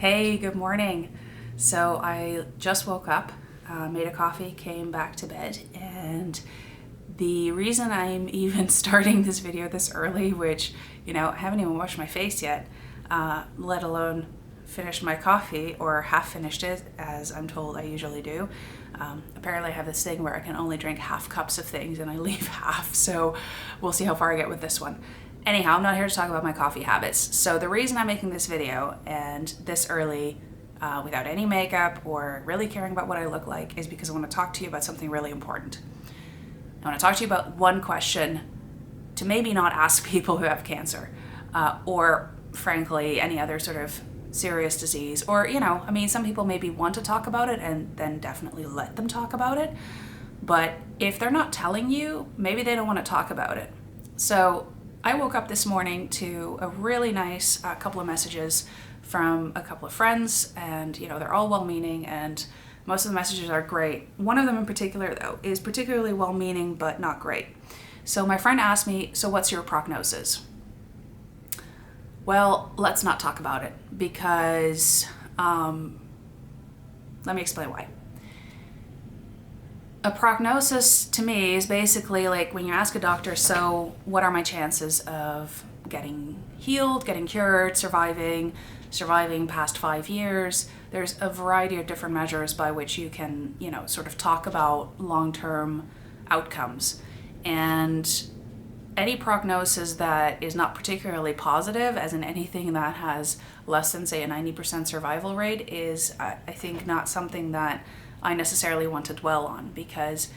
Hey, good morning. So I just woke up, made a coffee, came back to bed, and the reason I'm even starting this video this early, which, I haven't even washed my face yet, let alone finished my coffee or half finished it, as I'm told I usually do. Apparently I have this thing where I can only drink half cups of things and I leave half, so we'll see how far I get with this one. Anyhow, I'm not here to talk about my coffee habits. So the reason I'm making this video and this early, without any makeup or really caring about what I look like, is because I want to talk to you about something really important. I want to talk to you about one question to maybe not ask people who have cancer, or frankly, any other sort of serious disease, or, some people maybe want to talk about it and then definitely let them talk about it. But if they're not telling you, maybe they don't want to talk about it. So I woke up this morning to a really nice couple of messages from a couple of friends, and they're all well-meaning, and most of the messages are great. One of them in particular, though, is particularly well-meaning but not great. So my friend asked me, so what's your prognosis? Well, let's not talk about it, because let me explain why. A prognosis to me is basically like when you ask a doctor, so what are my chances of getting healed, getting cured, surviving past 5 years? There's a variety of different measures by which you can, sort of talk about long-term outcomes. And any prognosis that is not particularly positive, as in anything that has less than, say, a 90% survival rate, is, I think, not something that I necessarily want to dwell on, because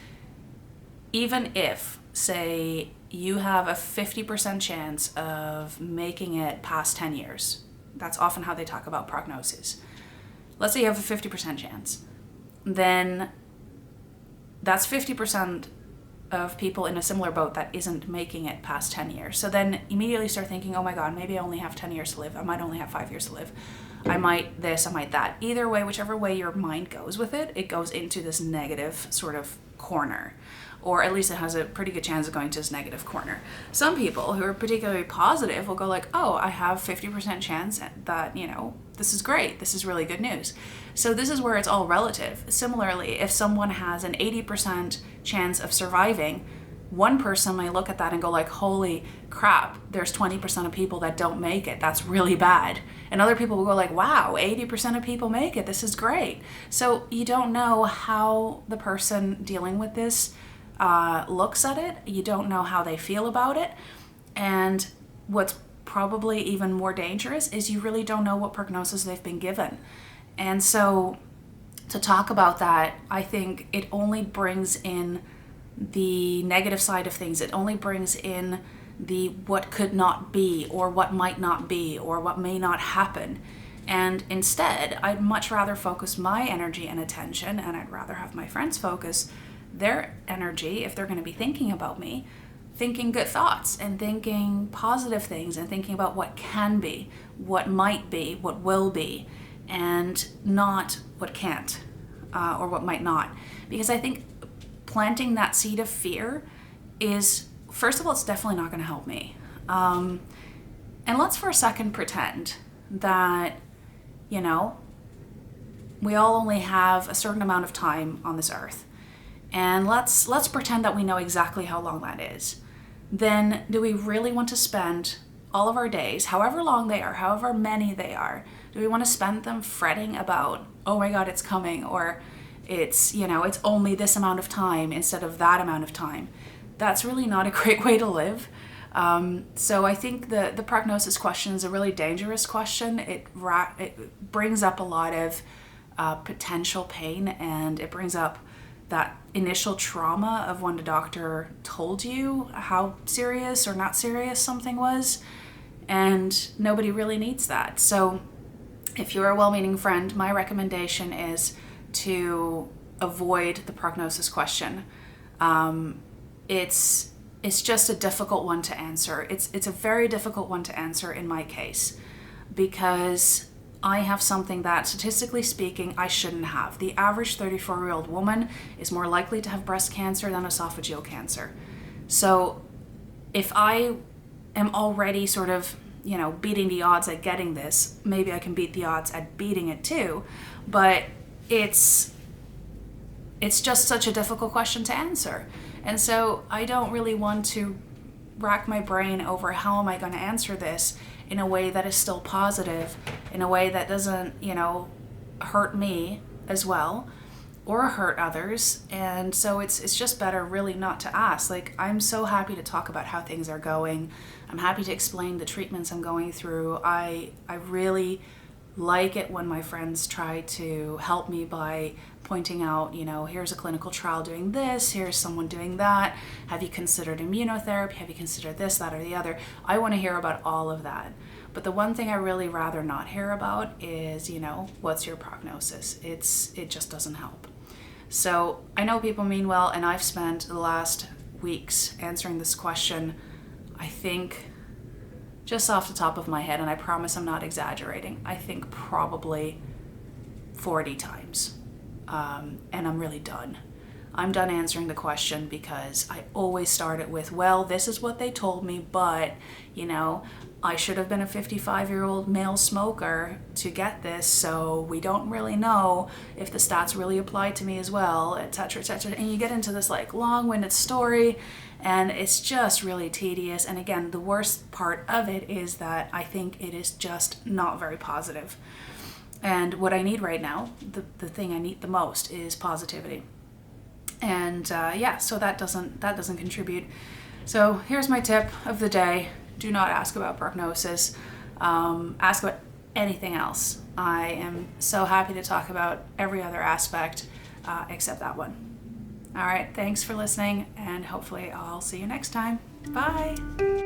even if, say, you have a 50% chance of making it past 10 years, that's often how they talk about prognosis. Let's say you have a 50% chance, then that's 50% of people in a similar boat that isn't making it past 10 years. So then immediately start thinking, oh my God, maybe I only have 10 years to live. I might only have 5 years to live. I might this, I might that. Either way, whichever way your mind goes with it, it goes into this negative sort of corner. Or at least it has a pretty good chance of going to this negative corner. Some people who are particularly positive will go like, oh, I have 50% chance that, this is great. This is really good news. So this is where it's all relative. Similarly, if someone has an 80% chance of surviving, one person might look at that and go like, holy crap, there's 20% of people that don't make it. That's really bad. And other people will go like, wow, 80% of people make it. This is great. So you don't know how the person dealing with this looks at it. You don't know how they feel about it. And what's probably even more dangerous is you really don't know what prognosis they've been given. And so to talk about that, I think it only brings in the negative side of things. It only brings in the what could not be, or what might not be, or what may not happen. And instead, I'd much rather focus my energy and attention, and I'd rather have my friends focus their energy, if they're going to be thinking about me, thinking good thoughts and thinking positive things and thinking about what can be, what might be, what will be, and not what can't, or what might not. Because I think planting that seed of fear is, first of all, it's definitely not going to help me. And let's for a second pretend that, we all only have a certain amount of time on this earth. And let's pretend that we know exactly how long that is. Then do we really want to spend all of our days, however long they are, however many they are, do we want to spend them fretting about, oh my God, it's coming, or it's, it's only this amount of time instead of that amount of time? That's really not a great way to live. So I think the prognosis question is a really dangerous question. It brings up a lot of potential pain, and it brings up that initial trauma of when the doctor told you how serious or not serious something was, and nobody really needs that. So if you're a well-meaning friend, my recommendation is to avoid the prognosis question. It's just a difficult one to answer. It's a very difficult one to answer in my case, because I have something that, statistically speaking, I shouldn't have. The average 34-year-old woman is more likely to have breast cancer than esophageal cancer. So if I am already sort of beating the odds at getting this. Maybe I can beat the odds at beating it too, but it's just such a difficult question to answer. And so I don't really want to rack my brain over how am I going to answer this in a way that is still positive, in a way that doesn't, hurt me as well or hurt others. And so it's just better really not to ask. Like, I'm so happy to talk about how things are going. I'm happy to explain the treatments I'm going through. I really like it when my friends try to help me by pointing out, here's a clinical trial doing this, here's someone doing that. Have you considered immunotherapy? Have you considered this, that, or the other? I want to hear about all of that. But the one thing I really rather not hear about is, what's your prognosis? It just doesn't help. So I know people mean well, and I've spent the last weeks answering this question, I think, just off the top of my head, and I promise I'm not exaggerating, I think probably 40 times. And I'm really done. I'm done answering the question because I always start it with, well, this is what they told me, but, I should have been a 55-year-old male smoker to get this, so we don't really know if the stats really apply to me as well, et cetera, et cetera. And you get into this long-winded story, and it's just really tedious. And again, the worst part of it is that I think it is just not very positive. And what I need right now, the thing I need the most, is positivity. And so that doesn't contribute. So here's my tip of the day. Do not ask about prognosis. Ask about anything else. I am so happy to talk about every other aspect except that one. All right, thanks for listening, and hopefully I'll see you next time. Bye.